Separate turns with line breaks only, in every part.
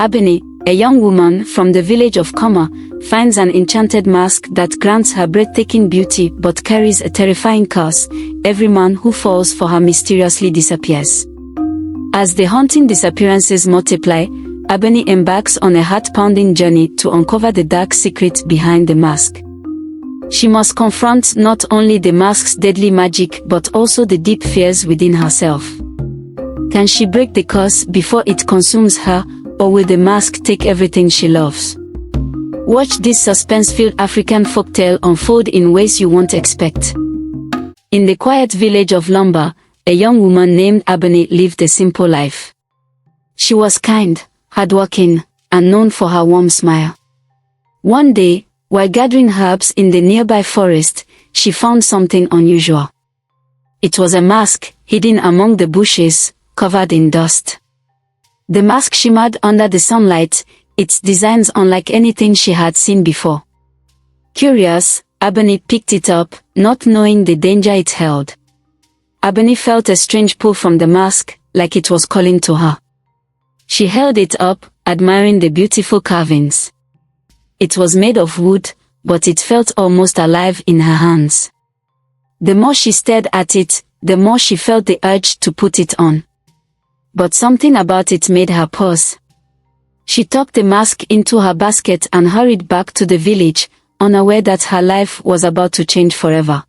Abeni, a young woman from the village of Koma, finds an enchanted mask that grants her breathtaking beauty but carries a terrifying curse. Every man who falls for her mysteriously disappears. As the haunting disappearances multiply, Abeni embarks on a heart-pounding journey to uncover the dark secret behind the mask. She must confront not only the mask's deadly magic but also the deep fears within herself. Can she break the curse before it consumes her, or will the mask take everything she loves? Watch this suspense-filled African folktale unfold in ways you won't expect. In the quiet village of Lumba, a young woman named Abeni lived a simple life. She was kind, hardworking, and known for her warm smile. One day, while gathering herbs in the nearby forest, she found something unusual. It was a mask, hidden among the bushes, covered in dust. The mask shimmered under the sunlight, its designs unlike anything she had seen before. Curious, Abeni picked it up, not knowing the danger it held. Abeni felt a strange pull from the mask, like it was calling to her. She held it up, admiring the beautiful carvings. It was made of wood, but it felt almost alive in her hands. The more she stared at it, the more she felt the urge to put it on. But something about it made her pause. She tucked the mask into her basket and hurried back to the village, unaware that her life was about to change forever.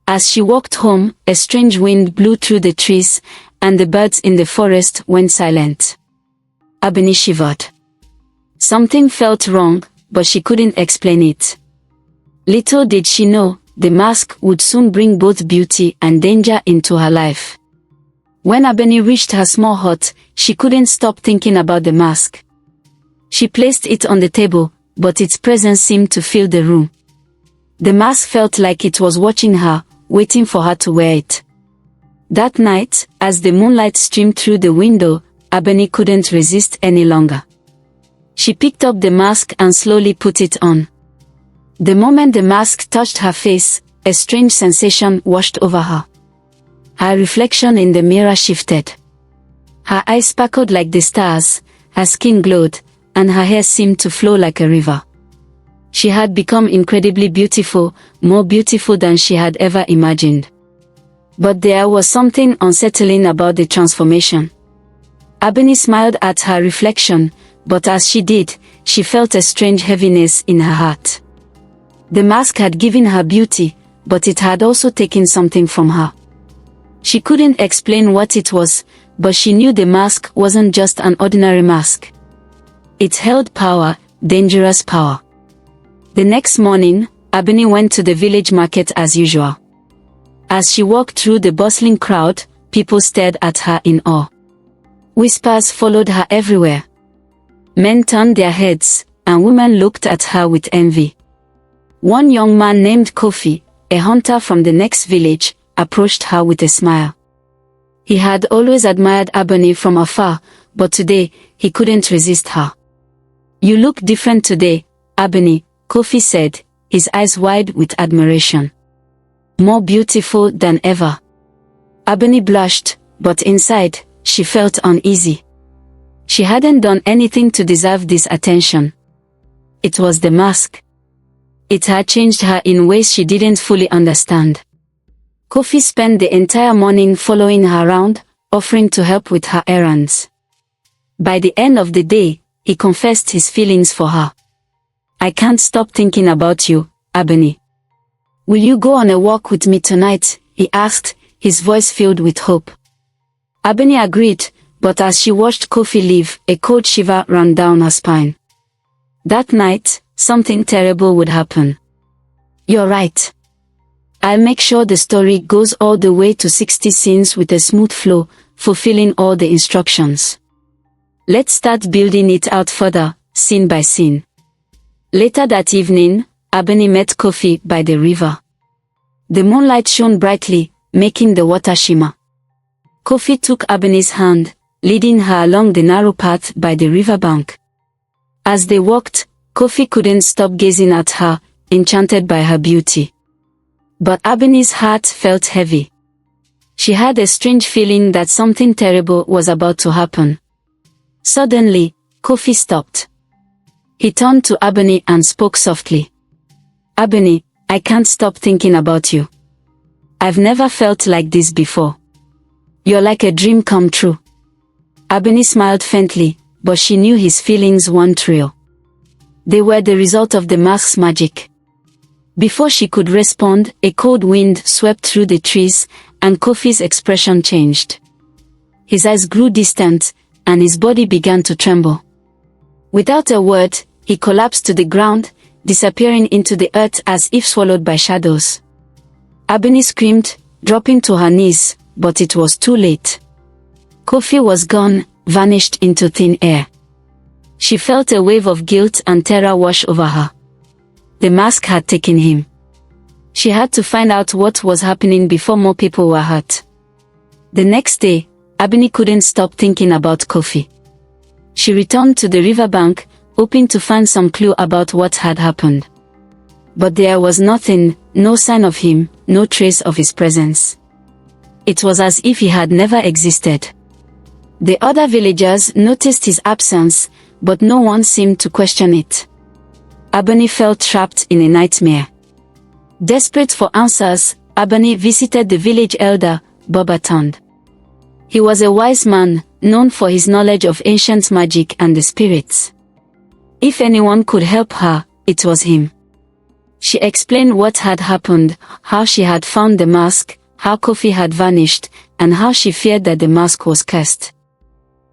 As she walked home, a strange wind blew through the trees, and the birds in the forest went silent. Abeni shivered. Something felt wrong, but she couldn't explain it. Little did she know, the mask would soon bring both beauty and danger into her life. When Abeni reached her small hut, she couldn't stop thinking about the mask. She placed it on the table, but its presence seemed to fill the room. The mask felt like it was watching her, waiting for her to wear it. That night, as the moonlight streamed through the window, Abeni couldn't resist any longer. She picked up the mask and slowly put it on. The moment the mask touched her face, a strange sensation washed over her. Her reflection in the mirror shifted. Her eyes sparkled like the stars, her skin glowed, and her hair seemed to flow like a river. She had become incredibly beautiful, more beautiful than she had ever imagined. But there was something unsettling about the transformation. Abeni smiled at her reflection, but as she did, she felt a strange heaviness in her heart. The mask had given her beauty, but it had also taken something from her. She couldn't explain what it was, but she knew the mask wasn't just an ordinary mask. It held power, dangerous power. The next morning, Abeni went to the village market as usual. As she walked through the bustling crowd, people stared at her in awe. Whispers followed her everywhere. Men turned their heads, and women looked at her with envy. One young man named Kofi, a hunter from the next village, approached her with a smile. He had always admired Abeni from afar, but today, he couldn't resist her. "You look different today, Abeni," Kofi said, his eyes wide with admiration. "More beautiful than ever." Abeni blushed, but inside, she felt uneasy. She hadn't done anything to deserve this attention. It was the mask. It had changed her in ways she didn't fully understand. Kofi spent the entire morning following her around, offering to help with her errands. By the end of the day, he confessed his feelings for her. "I can't stop thinking about you, Abeni. Will you go on a walk with me tonight?" he asked, his voice filled with hope. Abeni agreed, but as she watched Kofi leave, a cold shiver ran down her spine. That night, something terrible would happen. "You're right. I'll make sure the story goes all the way to 60 scenes with a smooth flow, fulfilling all the instructions. Let's start building it out further, scene by scene." Later that evening, Abeni met Kofi by the river. The moonlight shone brightly, making the water shimmer. Kofi took Abeni's hand, leading her along the narrow path by the riverbank. As they walked, Kofi couldn't stop gazing at her, enchanted by her beauty. But Abeni's heart felt heavy. She had a strange feeling that something terrible was about to happen. Suddenly, Kofi stopped. He turned to Abeni and spoke softly. Abeni, I can't stop thinking about you. I've never felt like this before. You're like a dream come true. Abeni smiled faintly, but she knew his feelings weren't real. They were the result of the mask's magic. Before she could respond, a cold wind swept through the trees, and Kofi's expression changed. His eyes grew distant, and his body began to tremble. Without a word, he collapsed to the ground, disappearing into the earth as if swallowed by shadows. Abeni screamed, dropping to her knees, but it was too late. Kofi was gone, vanished into thin air. She felt a wave of guilt and terror wash over her. The mask had taken him. She had to find out what was happening before more people were hurt. The next day, Abeni couldn't stop thinking about Kofi. She returned to the riverbank, hoping to find some clue about what had happened. But there was nothing, no sign of him, no trace of his presence. It was as if he had never existed. The other villagers noticed his absence, but no one seemed to question it. Abeni felt trapped in a nightmare. Desperate for answers, Abeni visited the village elder, Bobatond. He was a wise man, known for his knowledge of ancient magic and the spirits. If anyone could help her, it was him. She explained what had happened, how she had found the mask, how Kofi had vanished, and how she feared that the mask was cursed.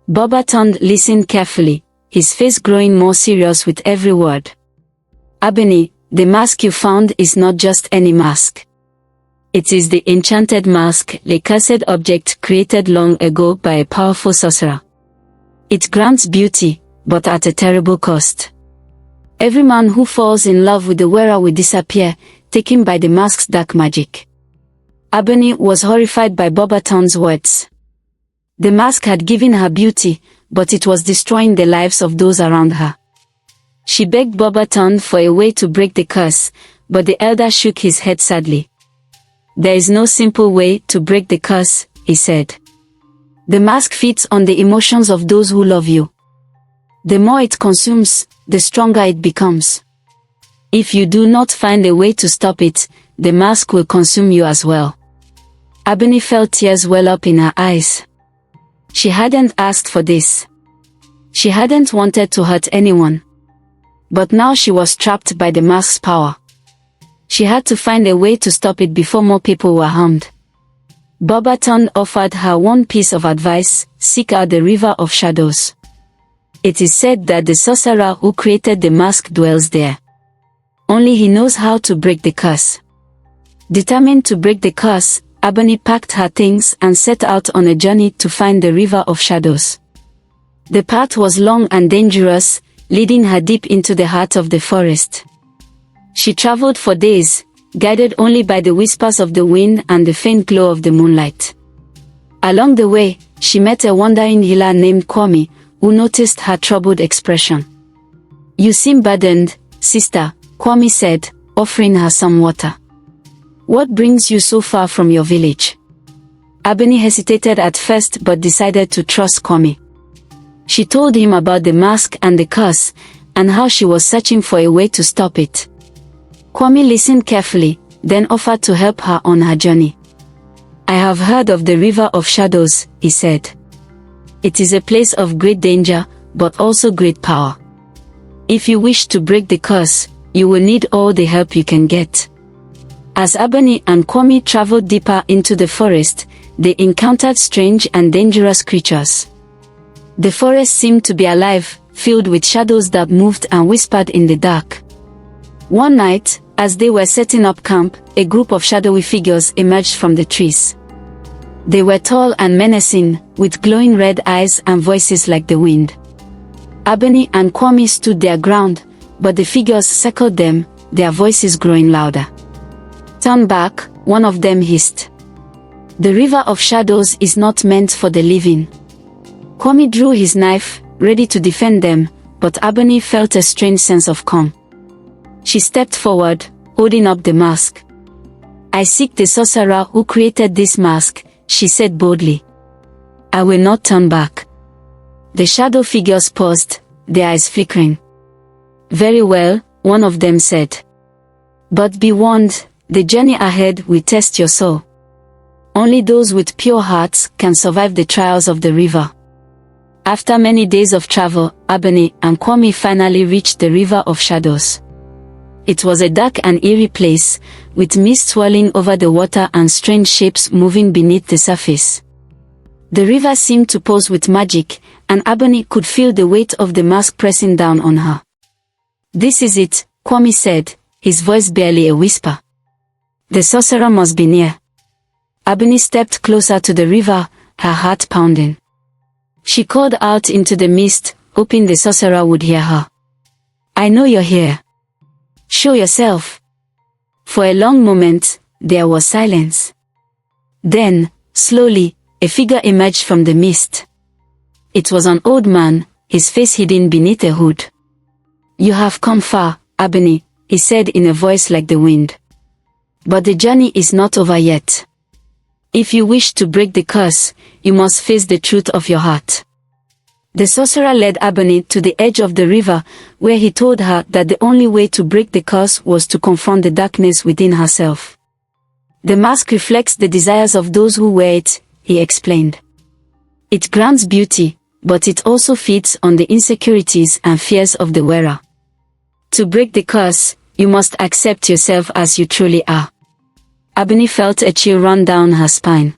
Bobatond listened carefully, his face growing more serious with every word. Abeni, the mask you found is not just any mask. It is the enchanted mask, a cursed object created long ago by a powerful sorcerer. It grants beauty, but at a terrible cost. Every man who falls in love with the wearer will disappear, taken by the mask's dark magic. Abeni was horrified by Bobatond's words. The mask had given her beauty, but it was destroying the lives of those around her. She begged Bobatond for a way to break the curse, but the elder shook his head sadly. There is no simple way to break the curse, he said. The mask feeds on the emotions of those who love you. The more it consumes, the stronger it becomes. If you do not find a way to stop it, the mask will consume you as well. Abeni felt tears well up in her eyes. She hadn't asked for this. She hadn't wanted to hurt anyone. But now she was trapped by the mask's power. She had to find a way to stop it before more people were harmed. Bobatond offered her one piece of advice: seek out the River of Shadows. It is said that the sorcerer who created the mask dwells there. Only he knows how to break the curse. Determined to break the curse, Abeni packed her things and set out on a journey to find the River of Shadows. The path was long and dangerous, leading her deep into the heart of the forest. She traveled for days, guided only by the whispers of the wind and the faint glow of the moonlight. Along the way, she met a wandering healer named Kwame, who noticed her troubled expression. "You seem burdened, sister," Kwame said, offering her some water. "What brings you so far from your village?" Abeni hesitated at first but decided to trust Kwame. She told him about the mask and the curse, and how she was searching for a way to stop it. Kwame listened carefully, then offered to help her on her journey. "I have heard of the River of Shadows," he said. "It is a place of great danger, but also great power. If you wish to break the curse, you will need all the help you can get." As Abeni and Kwame traveled deeper into the forest, they encountered strange and dangerous creatures. The forest seemed to be alive, filled with shadows that moved and whispered in the dark. One night, as they were setting up camp, a group of shadowy figures emerged from the trees. They were tall and menacing, with glowing red eyes and voices like the wind. Abeni and Kwame stood their ground, but the figures circled them, their voices growing louder. "Turn back," one of them hissed. "The River of Shadows is not meant for the living." Kwame drew his knife, ready to defend them, but Abeni felt a strange sense of calm. She stepped forward, holding up the mask. "I seek the sorcerer who created this mask," she said boldly. "I will not turn back." The shadow figures paused, their eyes flickering. "Very well," one of them said. "But be warned, the journey ahead will test your soul. Only those with pure hearts can survive the trials of the river." After many days of travel, Abeni and Kwame finally reached the River of Shadows. It was a dark and eerie place, with mist swirling over the water and strange shapes moving beneath the surface. The river seemed to pulse with magic, and Abeni could feel the weight of the mask pressing down on her. "This is it," Kwame said, his voice barely a whisper. "The sorcerer must be near." Abeni stepped closer to the river, her heart pounding. She called out into the mist, hoping the sorcerer would hear her. "I know you're here. Show yourself." For a long moment, there was silence. Then, slowly, a figure emerged from the mist. It was an old man, his face hidden beneath a hood. "You have come far, Abeni," he said in a voice like the wind. "But the journey is not over yet. If you wish to break the curse, you must face the truth of your heart." The sorcerer led Abeni to the edge of the river, where he told her that the only way to break the curse was to confront the darkness within herself. "The mask reflects the desires of those who wear it," he explained. "It grants beauty, but it also feeds on the insecurities and fears of the wearer. To break the curse, you must accept yourself as you truly are." Abeni felt a chill run down her spine.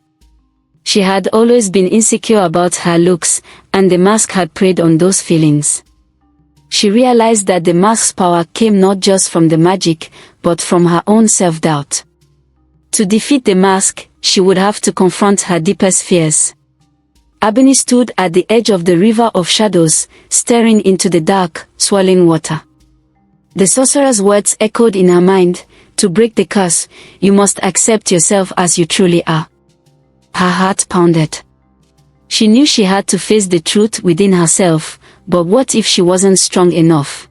She had always been insecure about her looks, and the mask had preyed on those feelings. She realized that the mask's power came not just from the magic, but from her own self-doubt. To defeat the mask, she would have to confront her deepest fears. Abeni stood at the edge of the River of Shadows, staring into the dark, swirling water. The sorcerer's words echoed in her mind. "To break the curse, you must accept yourself as you truly are." Her heart pounded. She knew she had to face the truth within herself, but what if she wasn't strong enough?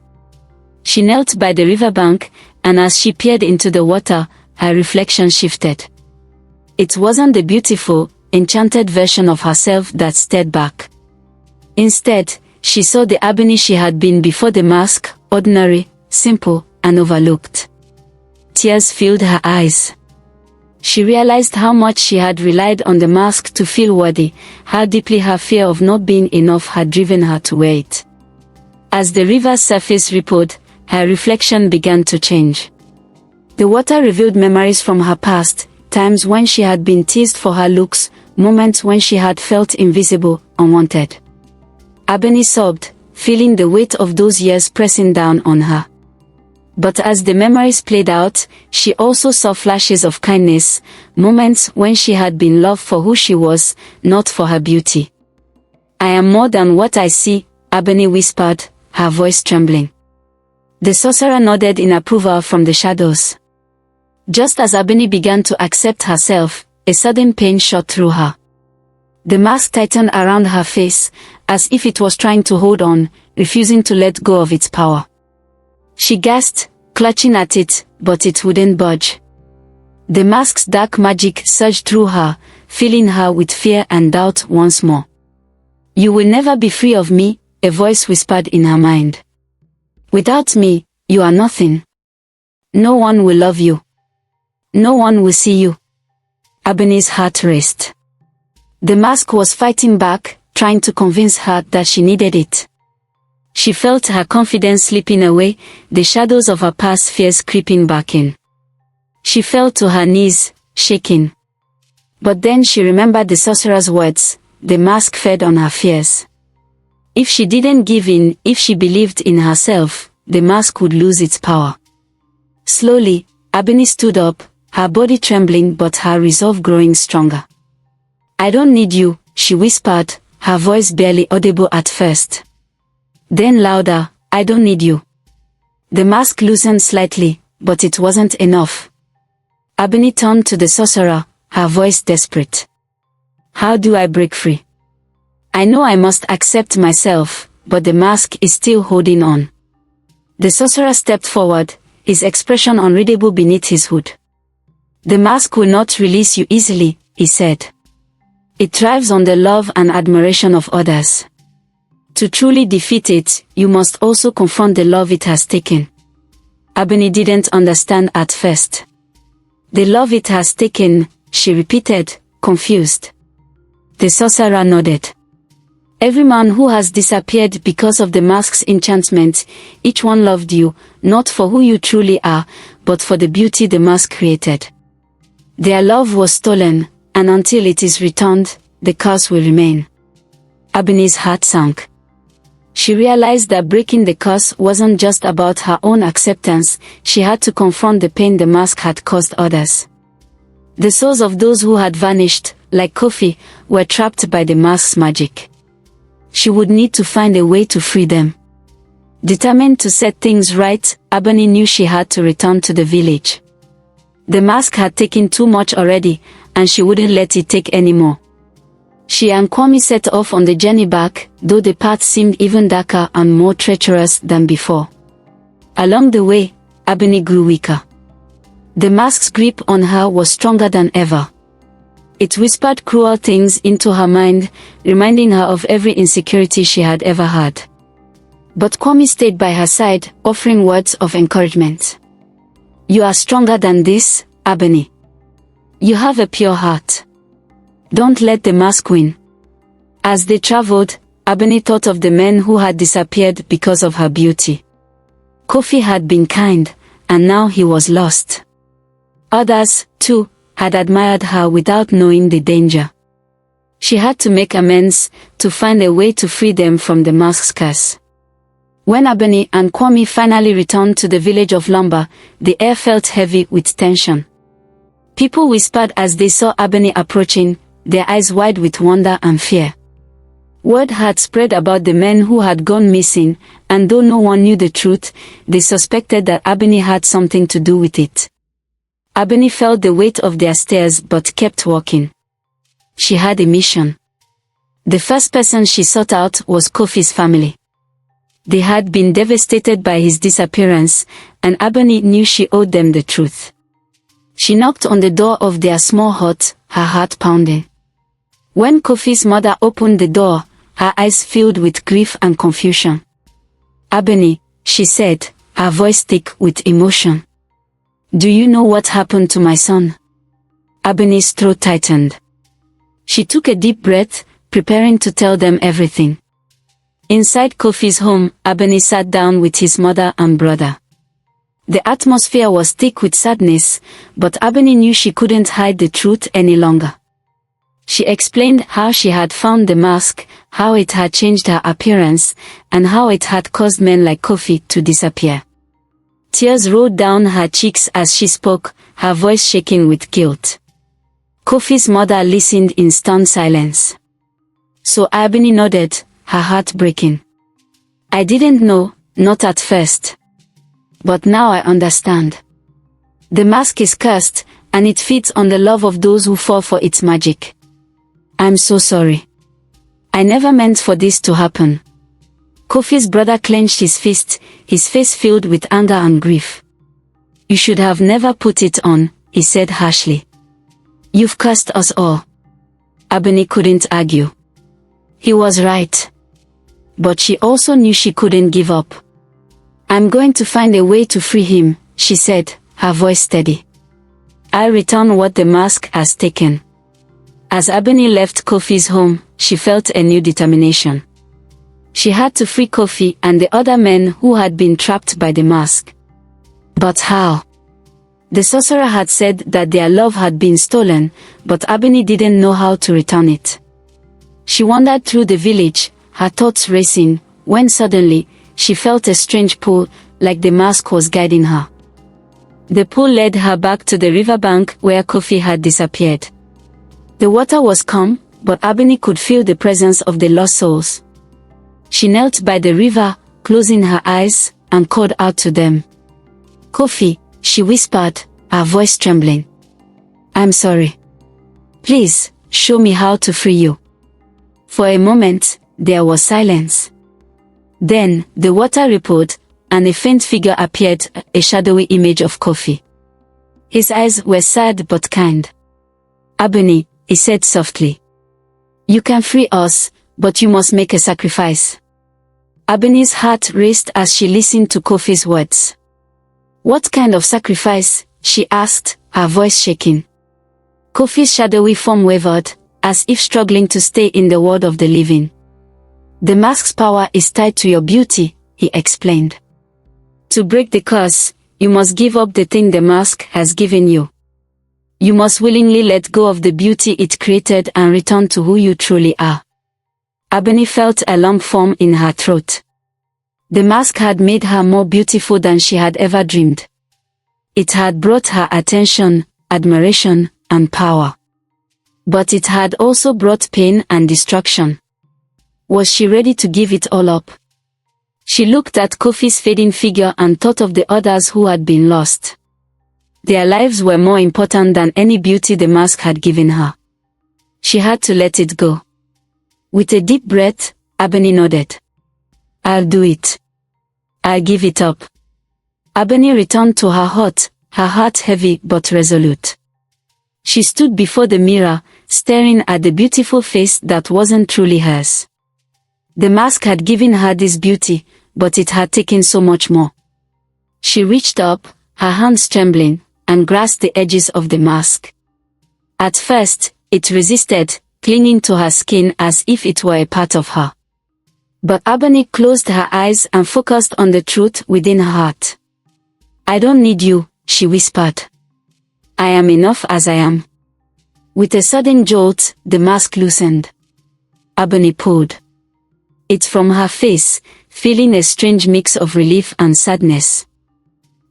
She knelt by the riverbank, and as she peered into the water, her reflection shifted. It wasn't the beautiful, enchanted version of herself that stared back. Instead, she saw the Abeni she had been before the mask, ordinary, simple, and overlooked. Tears filled her eyes. She realized how much she had relied on the mask to feel worthy, how deeply her fear of not being enough had driven her to wear it. As the river's surface rippled, her reflection began to change. The water revealed memories from her past, times when she had been teased for her looks, moments when she had felt invisible, unwanted. Abeni sobbed, feeling the weight of those years pressing down on her. But as the memories played out, she also saw flashes of kindness, moments when she had been loved for who she was, not for her beauty. "I am more than what I see," Abeni whispered, her voice trembling. The sorcerer nodded in approval from the shadows. Just as Abeni began to accept herself, a sudden pain shot through her. The mask tightened around her face, as if it was trying to hold on, refusing to let go of its power. She gasped, clutching at it, but it wouldn't budge. The mask's dark magic surged through her, filling her with fear and doubt once more. "You will never be free of me," a voice whispered in her mind. "Without me, you are nothing. No one will love you. No one will see you." Abeni's heart raced. The mask was fighting back, trying to convince her that she needed it. She felt her confidence slipping away, the shadows of her past fears creeping back in. She fell to her knees, shaking. But then she remembered the sorcerer's words, "The mask fed on her fears." If she didn't give in, if she believed in herself, the mask would lose its power. Slowly, Abeni stood up, her body trembling but her resolve growing stronger. "I don't need you," she whispered, her voice barely audible at first. Then louder, "I don't need you." The mask loosened slightly, but it wasn't enough. Abeni turned to the sorcerer, her voice desperate. "How do I break free? I know I must accept myself, but the mask is still holding on." The sorcerer stepped forward, his expression unreadable beneath his hood. "The mask will not release you easily," he said. "It thrives on the love and admiration of others. To truly defeat it, you must also confront the love it has taken. Abeni didn't understand at first. The love it has taken, she repeated, confused. The sorcerer nodded. Every man who has disappeared because of the mask's enchantment, each one loved you, not for who you truly are, but for the beauty the mask created. Their love was stolen, and until it is returned, the curse will remain. Abeni's heart sank. She realized that breaking the curse wasn't just about her own acceptance, she had to confront the pain the mask had caused others. The souls of those who had vanished, like Kofi, were trapped by the mask's magic. She would need to find a way to free them. Determined to set things right, Abeni knew she had to return to the village. The mask had taken too much already, and she wouldn't let it take any more. She and Kwame set off on the journey back, though the path seemed even darker and more treacherous than before. Along the way, Abeni grew weaker. The mask's grip on her was stronger than ever. It whispered cruel things into her mind, reminding her of every insecurity she had ever had. But Kwame stayed by her side, offering words of encouragement. "You are stronger than this, Abeni. You have a pure heart. Don't let the mask win." As they traveled, Abeni thought of the men who had disappeared because of her beauty. Kofi had been kind, and now he was lost. Others, too, had admired her without knowing the danger. She had to make amends, to find a way to free them from the mask's curse. When Abeni and Kwame finally returned to the village of Lumber, the air felt heavy with tension. People whispered as they saw Abeni approaching, their eyes wide with wonder and fear. Word had spread about the men who had gone missing, and though no one knew the truth, they suspected that Abeni had something to do with it. Abeni felt the weight of their stares but kept walking. She had a mission. The first person she sought out was Kofi's family. They had been devastated by his disappearance, and Abeni knew she owed them the truth. She knocked on the door of their small hut, her heart pounding. When Kofi's mother opened the door, her eyes filled with grief and confusion. "Abeni," she said, her voice thick with emotion. "Do you know what happened to my son?" Abeni's throat tightened. She took a deep breath, preparing to tell them everything. Inside Kofi's home, Abeni sat down with his mother and brother. The atmosphere was thick with sadness, but Abeni knew she couldn't hide the truth any longer. She explained how she had found the mask, how it had changed her appearance, and how it had caused men like Kofi to disappear. Tears rolled down her cheeks as she spoke, her voice shaking with guilt. Kofi's mother listened in stunned silence. So Abeni nodded, her heart breaking. "I didn't know, not at first. But now I understand. The mask is cursed, and it feeds on the love of those who fall for its magic. I'm so sorry. I never meant for this to happen." Kofi's brother clenched his fist, his face filled with anger and grief. "You should have never put it on," he said harshly. "You've cursed us all." Abeni couldn't argue. He was right. But she also knew she couldn't give up. "I'm going to find a way to free him," she said, her voice steady. "I'll return what the mask has taken." As Abeni left Kofi's home, she felt a new determination. She had to free Kofi and the other men who had been trapped by the mask. But how? The sorcerer had said that their love had been stolen, but Abeni didn't know how to return it. She wandered through the village, her thoughts racing, when suddenly, she felt a strange pull, like the mask was guiding her. The pull led her back to the riverbank where Kofi had disappeared. The water was calm, but Abeni could feel the presence of the lost souls. She knelt by the river, closing her eyes, and called out to them. "Kofi," she whispered, her voice trembling. "I'm sorry. Please, show me how to free you." For a moment, there was silence. Then, the water rippled, and a faint figure appeared, a shadowy image of Kofi. His eyes were sad but kind. "Abeni," he said softly. "You can free us, but you must make a sacrifice." Abeni's heart raced as she listened to Kofi's words. "What kind of sacrifice?" she asked, her voice shaking. Kofi's shadowy form wavered, as if struggling to stay in the world of the living. "The mask's power is tied to your beauty," he explained. "To break the curse, you must give up the thing the mask has given you. You must willingly let go of the beauty it created and return to who you truly are." Abeni felt a lump form in her throat. The mask had made her more beautiful than she had ever dreamed. It had brought her attention, admiration, and power. But it had also brought pain and destruction. Was she ready to give it all up? She looked at Kofi's fading figure and thought of the others who had been lost. Their lives were more important than any beauty the mask had given her. She had to let it go. With a deep breath, Abeni nodded. "I'll do it. I'll give it up." Abeni returned to her heart heavy but resolute. She stood before the mirror, staring at the beautiful face that wasn't truly hers. The mask had given her this beauty, but it had taken so much more. She reached up, her hands trembling, and grasped the edges of the mask. At first, it resisted, clinging to her skin as if it were a part of her. But Abeni closed her eyes and focused on the truth within her heart. "I don't need you," she whispered. "I am enough as I am." With a sudden jolt, the mask loosened. Abeni pulled it from her face, feeling a strange mix of relief and sadness.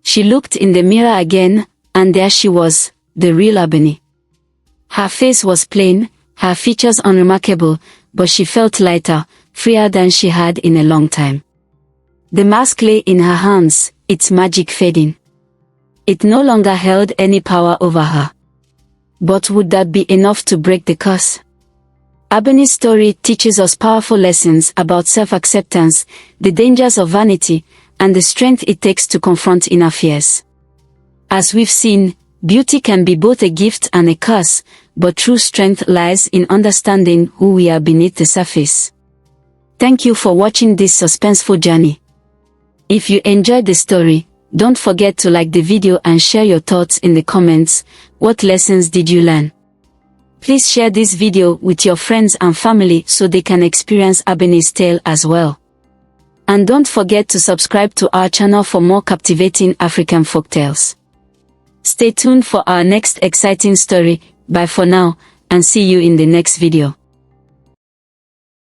She looked in the mirror again, and there she was, the real Abeni. Her face was plain, her features unremarkable, but she felt lighter, freer than she had in a long time. The mask lay in her hands, its magic fading. It no longer held any power over her. But would that be enough to break the curse? Abeni's story teaches us powerful lessons about self-acceptance, the dangers of vanity, and the strength it takes to confront inner fears. As we've seen, beauty can be both a gift and a curse, but true strength lies in understanding who we are beneath the surface. Thank you for watching this suspenseful journey. If you enjoyed the story, don't forget to like the video and share your thoughts in the comments. What lessons did you learn? Please share this video with your friends and family so they can experience Abeni's tale as well. And don't forget to subscribe to our channel for more captivating African folktales. Stay tuned for our next exciting story. Bye for now, and see you in the next video.